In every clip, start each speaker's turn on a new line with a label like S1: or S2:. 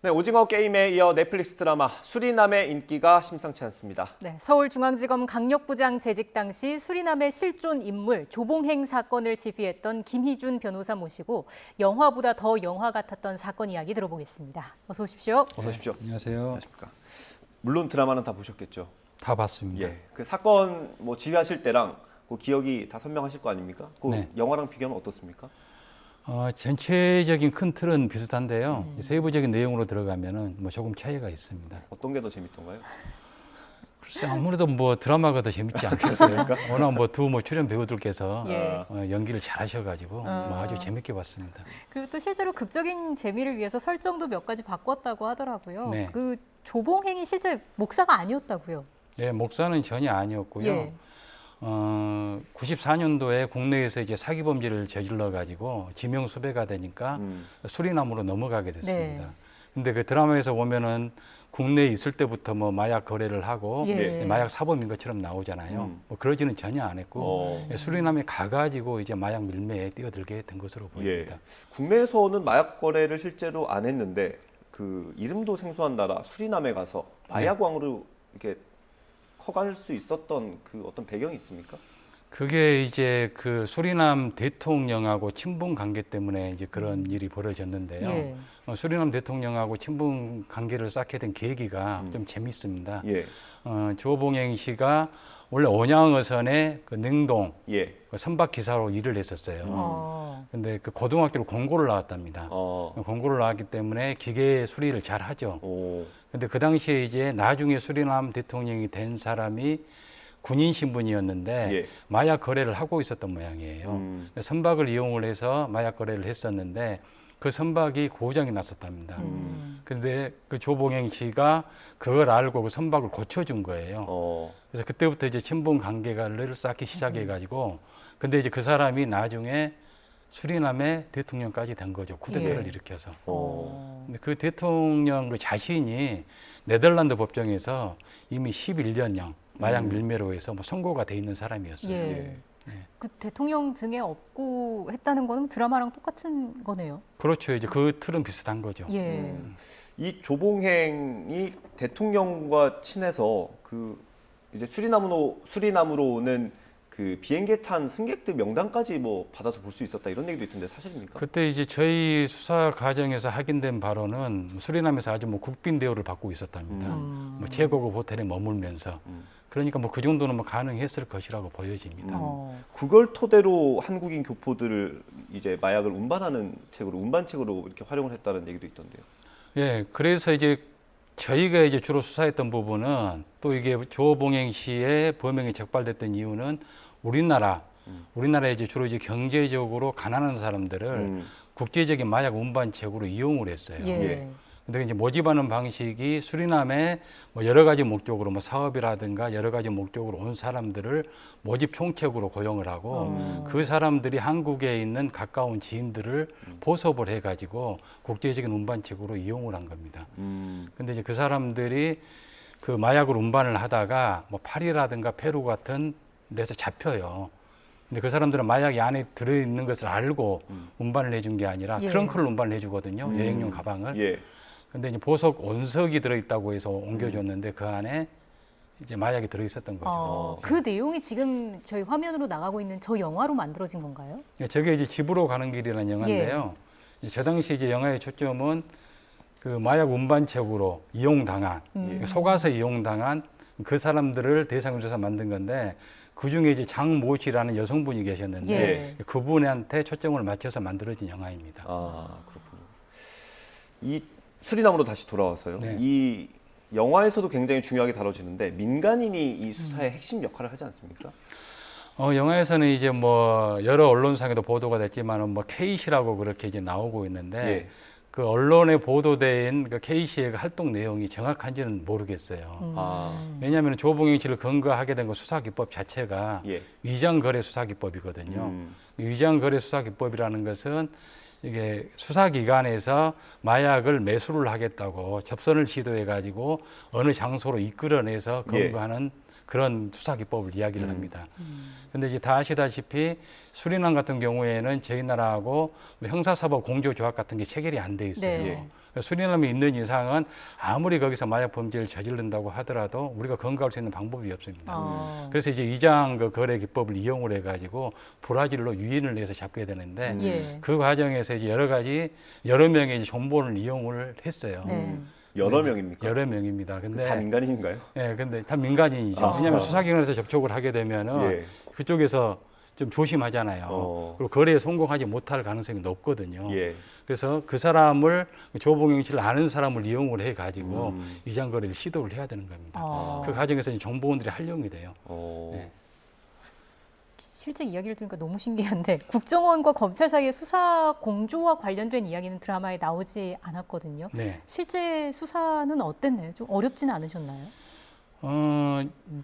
S1: 네, 오징어 게임에 이어 넷플릭스 드라마 수리남의 인기가 심상치 않습니다.
S2: 네, 서울중앙지검 강력부장 재직 당시 수리남의 실존 인물 조봉행 사건을 지휘했던 김희준 변호사 모시고 영화보다 더 영화 같았던 사건 이야기 들어보겠습니다. 어서 오십시오.
S1: 어서 오십시오.
S3: 안녕하세요.
S1: 안녕하십니까. 물론 드라마는 다 보셨겠죠?
S3: 다 봤습니다.
S1: 예, 그 사건 뭐 지휘하실 때랑 그 기억이 다 선명하실 거 아닙니까? 그
S3: 네.
S1: 영화랑 비교하면 어떻습니까?
S3: 전체적인 큰 틀은 비슷한데요. 세부적인 내용으로 들어가면은 뭐 조금 차이가 있습니다.
S1: 어떤 게 더 재밌던가요?
S3: 글쎄 아무래도 뭐 드라마가 더 재밌지 않겠어요? 워낙 뭐 두 출연 배우들께서
S2: 예.
S3: 연기를 잘하셔가지고 뭐 아주 재밌게 봤습니다.
S2: 그리고 또 실제로 극적인 재미를 위해서 설정도 몇 가지 바꿨다고 하더라고요.
S3: 네.
S2: 그 조봉행이 실제 목사가 아니었다고요.
S3: 예, 목사는 전혀 아니었고요.
S2: 예.
S3: 94년도에 국내에서 이제 사기 범죄를 저질러 가지고 지명 수배가 되니까 수리남으로 넘어가게 됐습니다.
S2: 네.
S3: 근데 그 드라마에서 보면은 국내에 있을 때부터 뭐 마약 거래를 하고
S2: 예.
S3: 마약 사범인 것처럼 나오잖아요. 뭐 그러지는 전혀 안 했고 수리남에 가가지고 이제 마약 밀매에 뛰어들게 된 것으로 보입니다.
S1: 예. 국내에서는 마약 거래를 실제로 안 했는데 그 이름도 생소한 나라 수리남에 가서 마약왕으로 이렇게 커갈 수 있었던 그 어떤 배경이 있습니까?
S3: 그게 이제 그 수리남 대통령하고 친분 관계 때문에 이제 그런 일이 벌어졌는데요.
S2: 예.
S3: 수리남 대통령하고 친분 관계를 쌓게 된 계기가 좀 재밌습니다.
S1: 예.
S3: 조봉행 씨가 원래 온양어선의 그 능동
S1: 예.
S3: 그 선박 기사로 일을 했었어요. 근데 그 고등학교로 공고를 나왔답니다. 공고를 나왔기 때문에 기계 수리를 잘 하죠. 근데 그 당시에 이제 나중에 수리남 대통령이 된 사람이 군인 신분이었는데
S1: 예.
S3: 마약 거래를 하고 있었던 모양이에요. 선박을 이용을 해서 마약 거래를 했었는데 그 선박이 고장이 났었답니다. 그런데 그 조봉행 씨가 그걸 알고 그 선박을 고쳐준 거예요. 그래서 그때부터 이제 친분 관계를 쌓기 시작해가지고 근데 이제 그 사람이 나중에 수리남의 대통령까지 된 거죠. 쿠데타를
S2: 예.
S3: 일으켜서. 근데 그 대통령 그 자신이 네덜란드 법정에서 이미 11년형 마약 밀매로 해서 뭐 선고가 돼 있는 사람이었어요.
S2: 예. 그 대통령 등에 업고 했다는 거는 드라마랑 똑같은 거네요.
S3: 그렇죠. 이제 그 틀은 비슷한 거죠.
S2: 예.
S1: 이 조봉행이 대통령과 친해서 그 이제 수리남으로 오는 그 비행기에 탄 승객들 명단까지 뭐 받아서 볼 수 있었다 이런 얘기도 있던데 사실입니까?
S3: 그때 이제 저희 수사 과정에서 확인된 바로는 수리남에서 아주 뭐 국빈 대우를 받고 있었답니다. 뭐 최고급 호텔에 머물면서. 그러니까 뭐 그 정도는 뭐 가능했을 것이라고 보여집니다.
S1: 그걸 토대로 한국인 교포들을 이제 마약을 운반책으로 이렇게 활용을 했다는 얘기도 있던데요.
S3: 예, 그래서 이제 저희가 이제 주로 수사했던 부분은 또 이게 조봉행 씨의 범행이 적발됐던 이유는 우리나라에 이제 주로 이제 경제적으로 가난한 사람들을 국제적인 마약 운반책으로 이용을 했어요.
S2: 예.
S3: 근데 이제 모집하는 방식이 수리남에 뭐 여러 가지 목적으로 뭐 사업이라든가 여러 가지 목적으로 온 사람들을 모집 총책으로 고용을 하고 그 사람들이 한국에 있는 가까운 지인들을 보섭을 해가지고 국제적인 운반책으로 이용을 한 겁니다. 근데 이제 그 사람들이 그 마약을 운반을 하다가 뭐 파리라든가 페루 같은 데서 잡혀요. 근데 그 사람들은 마약이 안에 들어있는 것을 알고 운반을 해준 게 아니라
S2: 예.
S3: 트렁크를 운반을 해주거든요. 여행용 가방을.
S1: 예.
S3: 근데 이제 보석 온석이 들어있다고 해서 옮겨줬는데 그 안에 이제 마약이 들어있었던 거죠.
S2: 그 내용이 지금 저희 화면으로 나가고 있는 저 영화로 만들어진 건가요?
S3: 저게 이제 집으로 가는 길이라는 영화인데요. 저 당시 이제 영화의 초점은 그 마약 운반책으로 이용당한, 속아서 이용당한 그 사람들을 대상으로 해서 만든 건데 그 중에 이제 장모 씨라는 여성분이 계셨는데
S2: 예.
S3: 그분한테 초점을 맞춰서 만들어진 영화입니다.
S1: 아, 그렇군요. 이 수리남으로 다시 돌아와서요.
S3: 네.
S1: 이 영화에서도 굉장히 중요하게 다뤄지는데 민간인이 이 수사의 핵심 역할을 하지 않습니까?
S3: 영화에서는 이제 뭐 여러 언론상에도 보도가 됐지만은 뭐 K씨라고 그렇게 이제 나오고 있는데
S1: 예.
S3: 그 언론에 보도된 그 K씨의 활동 내용이 정확한지는 모르겠어요. 왜냐하면 조봉행 씨를 근거하게 된 그 수사기법 자체가
S1: 예.
S3: 위장거래 수사기법이거든요. 위장거래 수사기법이라는 것은 이게 수사기관에서 마약을 매수를 하겠다고 접선을 시도해가지고 어느 장소로 이끌어내서 검거하는 그런 수사기법을 이야기를 합니다. 근데 이제 다 아시다시피 수리남 같은 경우에는 저희 나라하고 뭐 형사사법 공조조합 같은 게 체결이 안 돼 있어요.
S2: 네.
S3: 수리남에 있는 이상은 아무리 거기서 마약 범죄를 저지른다고 하더라도 우리가 검거할 수 있는 방법이 없습니다. 그래서 이제 위장 그 거래 기법을 이용을 해가지고 브라질로 유인을 해서 잡게 되는데
S2: 예.
S3: 그 과정에서 이제 여러 명의 이제 정보를 이용을 했어요.
S2: 네.
S1: 여러 명입니까?
S3: 여러 명입니다. 근데
S1: 다 민간인인가요?
S3: 예, 근데 다 민간인이죠.
S1: 아.
S3: 왜냐하면 수사기관에서 접촉을 하게 되면은
S1: 예.
S3: 그쪽에서 좀 조심하잖아요. 그리고 거래에 성공하지 못할 가능성이 높거든요.
S1: 예.
S3: 그래서 그 사람을 조봉영 씨를 아는 사람을 이용을 해가지고 위장 거래를 시도를 해야 되는 겁니다. 그 과정에서 이제 정보원들이 활용이 돼요. 네.
S2: 실제 이야기를 들으니까 너무 신기한데 국정원과 검찰 사이의 수사 공조와 관련된 이야기는 드라마에 나오지 않았거든요.
S3: 네.
S2: 실제 수사는 어땠나요? 좀 어렵지는 않으셨나요?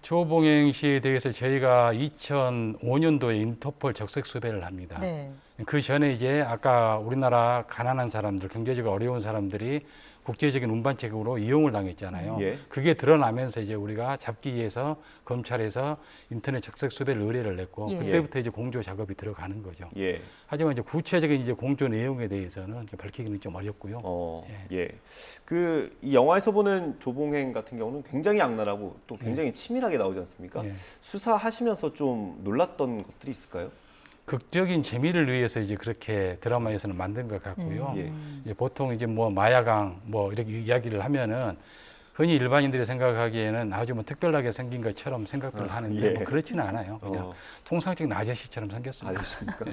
S3: 조봉영 씨에 대해서 저희가 2005년도에 인터폴 적색 수배를 합니다.
S2: 네.
S3: 그 전에 이제 아까 우리나라 가난한 사람들, 경제적으로 어려운 사람들이 국제적인 운반책으로 이용을 당했잖아요.
S1: 예.
S3: 그게 드러나면서 이제 우리가 잡기 위해서 검찰에서 인터넷 적색 수배를 의뢰를 냈고
S2: 예.
S3: 그때부터 이제 공조 작업이 들어가는 거죠.
S1: 예.
S3: 하지만 이제 구체적인 이제 공조 내용에 대해서는 좀 밝히기는 좀 어렵고요.
S1: 예. 그 이 영화에서 보는 조봉행 같은 경우는 굉장히 악랄하고 또 굉장히 치밀하게 나오지 않습니까?
S3: 예.
S1: 수사하시면서 좀 놀랐던 것들이 있을까요?
S3: 극적인 재미를 위해서 이제 그렇게 드라마에서는 만든 것 같고요.
S1: 예.
S3: 이제 보통 이제 뭐 마야강 뭐 이렇게 이야기를 하면은 흔히 일반인들이 생각하기에는 아주 뭐 특별하게 생긴 것처럼 생각을 하는데
S1: 예.
S3: 뭐 그렇지는 않아요. 그냥 통상적인 아저씨처럼 생겼습니다.
S1: 아셨습니까?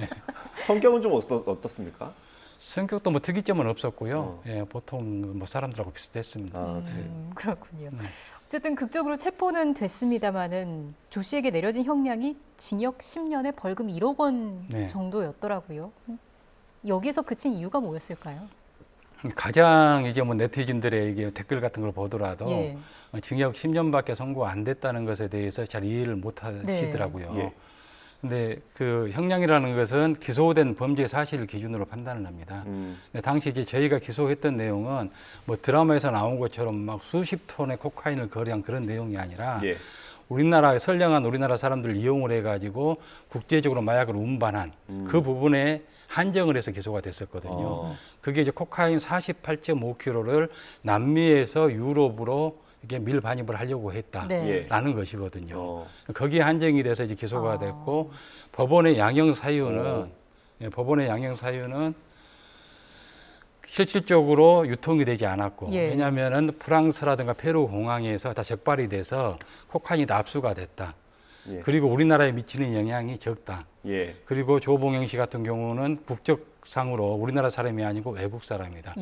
S1: 성격은 좀 어떻습니까?
S3: 성격도 뭐 특이점은 없었고요. 예, 보통 뭐 사람들하고 비슷했습니다.
S2: 그렇군요.
S3: 네.
S2: 어쨌든 극적으로 체포는 됐습니다마는 조 씨에게 내려진 형량이 징역 10년에 벌금 1억 원
S3: 네.
S2: 정도였더라고요. 여기서 그친 이유가 뭐였을까요?
S3: 가장 이제 뭐 네티즌들의 이게 댓글 같은 걸 보더라도
S2: 예.
S3: 징역 10년밖에 선고 안 됐다는 것에 대해서 잘 이해를 못 하시더라고요.
S1: 예.
S3: 근데 그 형량이라는 것은 기소된 범죄 사실을 기준으로 판단을 합니다. 근데 당시 이제 저희가 기소했던 내용은 뭐 드라마에서 나온 것처럼 막 수십 톤의 코카인을 거래한 그런 내용이 아니라
S1: 예.
S3: 우리나라에 선량한 우리나라 사람들을 이용을 해가지고 국제적으로 마약을 운반한 그 부분에 한정을 해서 기소가 됐었거든요. 그게 이제 코카인 48.5kg를 남미에서 유럽으로 이게 밀반입을 하려고 했다라는 것이거든요. 거기에 한정이 돼서 이제 기소가 됐고 법원의 양형 사유는 법원의 양형 사유는 실질적으로 유통이 되지 않았고 왜냐하면은 프랑스라든가 페루 공항에서 다 적발이 돼서 코카인이 다 압수가 됐다. 그리고 우리나라에 미치는 영향이 적다. 그리고 조봉영 씨 같은 경우는 국적상으로 우리나라 사람이 아니고 외국 사람이다.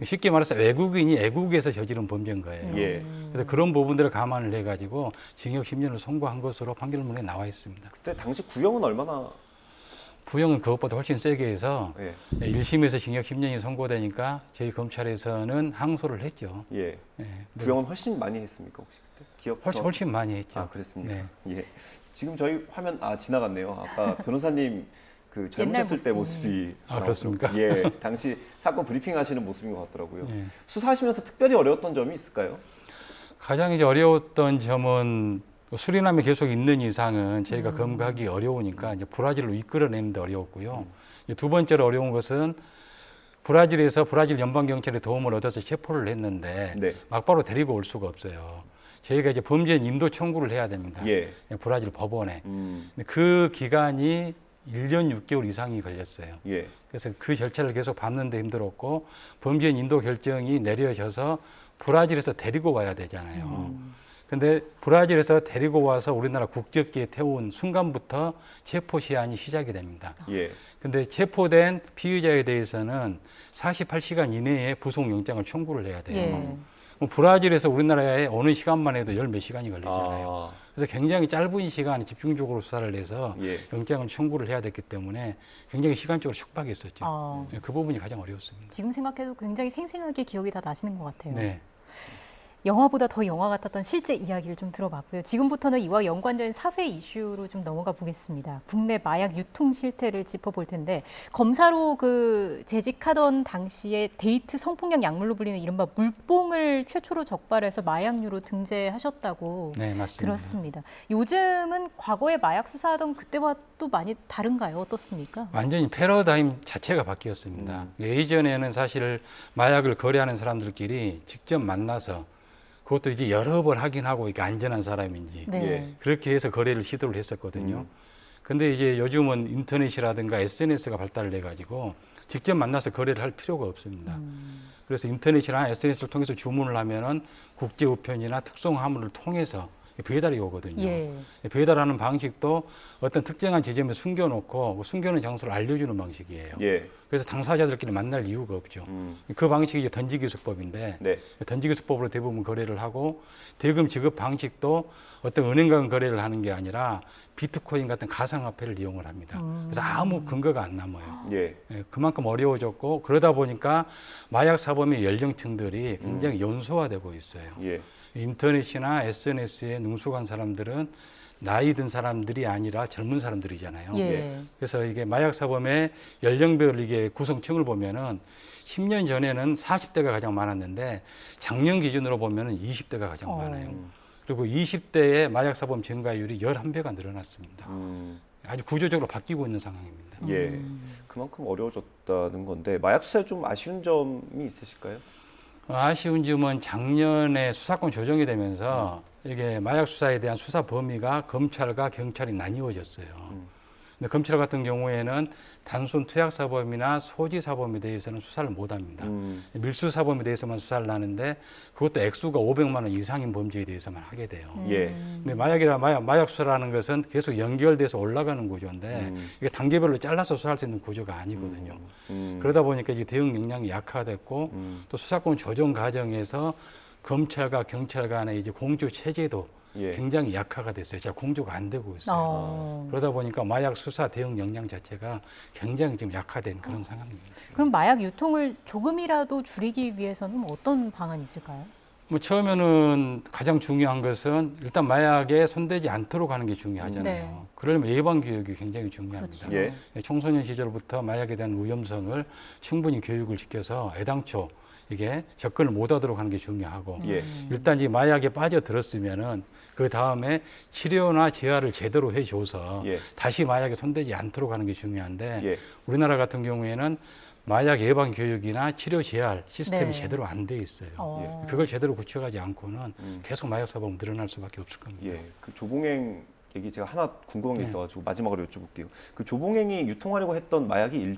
S3: 쉽게 말해서 외국인이 애국에서 저지른 범죄인 거예요. 그래서 그런 부분들을 감안을 해가지고 징역 10년을 선고한 것으로 판결문에 나와 있습니다.
S1: 그때 당시 구형은 얼마나?
S3: 구형은 그것보다 훨씬 세게 해서 1심에서 징역 10년이 선고되니까 저희 검찰에서는 항소를 했죠.
S1: 구형은 훨씬 많이 했습니까 혹시 그때?
S3: 훨씬 많이 했죠.
S1: 아 그랬습니까?
S3: 네.
S1: 예. 지금 저희 화면 지나갔네요. 아까 변호사님 그 젊으셨을 때 모습이
S3: 그렇습니까?
S1: 예, 당시 사건 브리핑하시는 모습인 것 같더라고요. 수사하시면서 특별히 어려웠던 점이 있을까요?
S3: 가장 이제 어려웠던 점은 수리남에 계속 있는 이상은 저희가 검거하기 어려우니까 이제 브라질로 이끌어내는 데 어려웠고요. 두 번째로 어려운 것은 브라질에서 브라질 연방경찰의 도움을 얻어서 체포를 했는데 막바로 데리고 올 수가 없어요. 저희가 이제 범죄인 인도 청구를 해야 됩니다. 브라질 법원에. 근데 그 기간이 1년 6개월 이상이 걸렸어요. 그래서 그 절차를 계속 밟는 데 힘들었고 범죄인 인도 결정이 내려져서 브라질에서 데리고 와야 되잖아요. 근데 브라질에서 데리고 와서 우리나라 국적기에 태운 순간부터 체포 시한이 시작이 됩니다. 근데 체포된 피의자에 대해서는 48시간 이내에 부속영장을 청구를 해야 돼요. 브라질에서 우리나라에 오는 시간만 해도 열 몇 시간이 걸리잖아요. 그래서 굉장히 짧은 시간에 집중적으로 수사를 해서 영장을 청구를 해야 됐기 때문에 굉장히 시간적으로 축박했었죠. 그 부분이 가장 어려웠습니다.
S2: 지금 생각해도 굉장히 생생하게 기억이 다 나시는 것 같아요.
S3: 네.
S2: 영화보다 더 영화 같았던 실제 이야기를 좀 들어봤고요. 지금부터는 이와 연관된 사회 이슈로 좀 넘어가 보겠습니다. 국내 마약 유통 실태를 짚어볼 텐데 검사로 재직하던 당시에 데이트 성폭력 약물로 불리는 이른바 물뽕을 최초로 적발해서 마약류로 등재하셨다고
S3: 네, 맞습니다.
S2: 들었습니다. 요즘은 과거에 마약 수사하던 그때와 또 많이 다른가요? 어떻습니까?
S3: 완전히 패러다임 자체가 바뀌었습니다. 예전에는 사실 마약을 거래하는 사람들끼리 직접 만나서 그것도 이제 여러 번 확인하고 이게 안전한 사람인지
S2: 네.
S1: 예.
S3: 그렇게 해서 거래를 시도를 했었거든요. 근데 이제 요즘은 인터넷이라든가 SNS가 발달을 해가지고 직접 만나서 거래를 할 필요가 없습니다. 그래서 인터넷이나 SNS를 통해서 주문을 하면은 국제 우편이나 특송 화물을 통해서 배달이 오거든요.
S2: 예.
S3: 배달하는 방식도 어떤 특정한 지점에 숨겨놓고 그 숨겨놓은 장소를 알려주는 방식이에요.
S1: 예.
S3: 그래서 당사자들끼리 만날 이유가 없죠. 그 방식이 이제 던지기 수법인데
S1: 네.
S3: 던지기 수법으로 대부분 거래를 하고 대금 지급 방식도 어떤 은행 간 거래를 하는 게 아니라 비트코인 같은 가상화폐를 이용을 합니다. 그래서 아무 근거가 안 남아요.
S1: 예.
S3: 예, 그만큼 어려워졌고 그러다 보니까 마약 사범의 연령층들이 굉장히 연소화되고 있어요.
S1: 예.
S3: 인터넷이나 SNS에 능숙한 사람들은 나이 든 사람들이 아니라 젊은 사람들이잖아요.
S2: 예.
S3: 그래서 이게 마약 사범의 연령별 이게 구성층을 보면은 10년 전에는 40대가 가장 많았는데 작년 기준으로 보면은 20대가 가장 많아요. 그리고 20대의 마약 사범 증가율이 11배가 늘어났습니다. 아주 구조적으로 바뀌고 있는 상황입니다.
S1: 예. 그만큼 어려워졌다는 건데 마약 수사에 좀 아쉬운 점이 있으실까요?
S3: 아쉬운 점은 작년에 수사권 조정이 되면서 이게 마약 수사에 대한 수사 범위가 검찰과 경찰이 나뉘어졌어요. 근데 검찰 같은 경우에는 단순 투약 사범이나 소지 사범에 대해서는 수사를 못 합니다. 밀수 사범에 대해서만 수사를 하는데 그것도 액수가 500만 원 이상인 범죄에 대해서만 하게 돼요.
S1: 예.
S3: 근데 마약 수사라는 것은 계속 연결돼서 올라가는 구조인데 이게 단계별로 잘라서 수사할 수 있는 구조가 아니거든요. 그러다 보니까 이제 대응 역량이 약화됐고 또 수사권 조정 과정에서 검찰과 경찰 간의 이제 공조 체제도
S1: 예.
S3: 굉장히 약화가 됐어요. 잘 공조가 안 되고 있어요. 그러다 보니까 마약 수사 대응 역량 자체가 굉장히 지금 약화된 그런 상황입니다.
S2: 그럼 마약 유통을 조금이라도 줄이기 위해서는 어떤 방안이 있을까요?
S3: 뭐 처음에는 가장 중요한 것은 일단 마약에 손대지 않도록 하는 게 중요하잖아요.
S2: 네.
S3: 그러려면 예방 교육이 굉장히 중요합니다.
S2: 그렇죠.
S1: 예.
S3: 청소년 시절부터 마약에 대한 위험성을 충분히 교육을 시켜서 애당초 이게 접근을 못하도록 하는 게 중요하고
S1: 예.
S3: 일단 이 마약에 빠져들었으면은 그 다음에 치료나 재활을 제대로 해줘서
S1: 예.
S3: 다시 마약에 손대지 않도록 하는 게 중요한데
S1: 예.
S3: 우리나라 같은 경우에는 마약 예방 교육이나 치료 재활 시스템이
S2: 네.
S3: 제대로 안 돼 있어요.
S2: 어.
S3: 그걸 제대로 구축하지 않고는 계속 마약 사범 늘어날 수밖에 없을 겁니다.
S1: 예. 그 조봉행 얘기 제가 하나 궁금한 게
S3: 네.
S1: 있어가지고 마지막으로 여쭤볼게요. 그 조봉행이 유통하려고 했던 마약이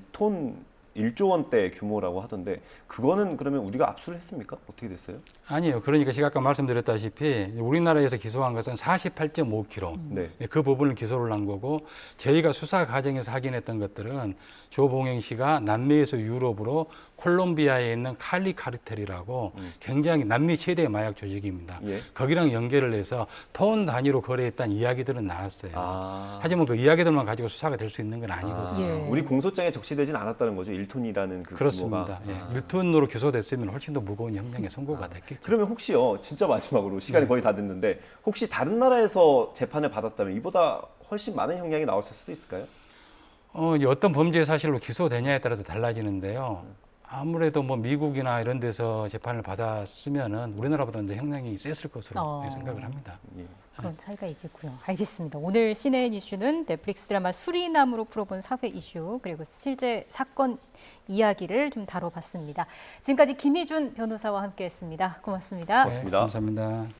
S1: 1조 원대 규모라고 하던데 그거는 그러면 우리가 압수를 했습니까? 어떻게 됐어요?
S3: 아니요. 그러니까 제가 아까 말씀드렸다시피 우리나라에서 기소한 것은 48.5kg.
S1: 네.
S3: 그 부분을 기소를 한 거고 저희가 수사 과정에서 확인했던 것들은 조봉행 씨가 남미에서 유럽으로 콜롬비아에 있는 칼리 카르텔이라고 굉장히 남미 최대 마약 조직입니다.
S1: 예.
S3: 거기랑 연결을 해서 톤 단위로 거래했다는 이야기들은 나왔어요.
S1: 아.
S3: 하지만 그 이야기들만 가지고 수사가 될 수 있는 건 아니거든요.
S2: 예.
S1: 우리 공소장에 적시되진 않았다는 거죠. 1톤이라는 그
S3: 그렇습니다.
S1: 규모가.
S3: 예. 1톤으로 기소됐으면 훨씬 더 무거운 형량에 선고가 됐겠죠.
S1: 그러면 혹시요, 진짜 마지막으로 시간이 거의 다 됐는데 혹시 다른 나라에서 재판을 받았다면 이보다 훨씬 많은 형량이 나왔을 수도 있을까요?
S3: 이제 어떤 범죄 사실로 기소되냐에 따라서 달라지는데요. 아무래도 뭐 미국이나 이런 데서 재판을 받았으면은 우리나라보다는 이제 형량이 셌을 것으로 생각을 합니다.
S1: 예.
S2: 그런 차이가 있겠고요. 알겠습니다. 오늘 CNN 이슈는 넷플릭스 드라마 수리남으로 풀어본 사회 이슈 그리고 실제 사건 이야기를 좀 다뤄봤습니다. 지금까지 김희준 변호사와 함께했습니다. 고맙습니다.
S1: 고맙습니다.
S3: 감사합니다.